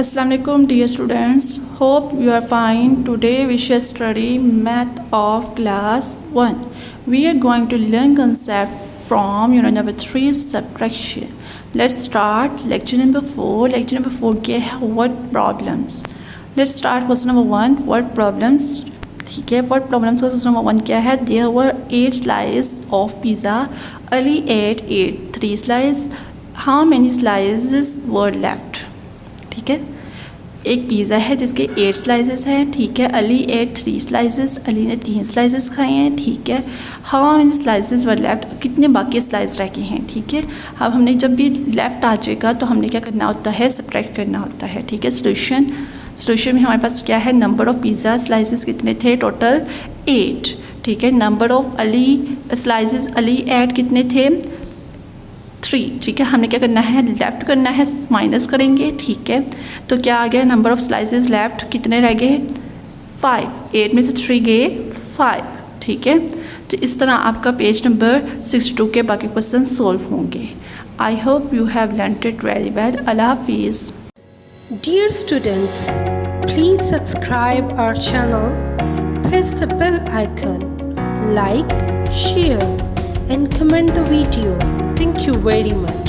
Assalamualaikum dear students, hope you are fine. Today we shall study math of class 1. We are going to learn concept from unit number 3 subtraction. Let's start lecture number 4. Lecture number 4 क्या है word problems. Let's start question number 1 word problems. ठीक है, word problems का question number 1 क्या है? There were 8 slices of pizza. Ali ate 3 slices. How many slices were left? ठीक है, एक पिज़्ज़ा है जिसके 8 स्लाइसेस हैं. ठीक है, अली एट 3 स्लाइसेस, अली ने 3 स्लाइसेस खाए हैं. ठीक है, how many slices were left, कितने बाकी स्लाइस रह गए हैं. ठीक है, अब हमने जब भी लेफ़्ट आ जाएगा तो हमने क्या करना होता है, सब्ट्रैक्ट करना होता है. ठीक है, सोल्यूशन में हमारे पास क्या है, नंबर ऑफ़ पिज़्ज़ा स्लाइसेस कितने थे, टोटल 8. ठीक है, number of Ali slices, Ali ate कितने थे, 3. ठीक है, हमने क्या करना है, लेफ़्ट करना है, माइनस करेंगे. ठीक है, तो क्या आ गया, नंबर ऑफ़ स्लाइसेस लेफ़्ट कितने रह गए, 5. 8 में से 3 गए 5. ठीक है, तो इस तरह आपका पेज नंबर 62 के बाकी क्वेश्चन सोल्व होंगे. I hope you have learned it very well. अल्लाह हाफिज़. Dear students, please subscribe our channel, press the bell icon, like, share and comment the video. Thank you very much.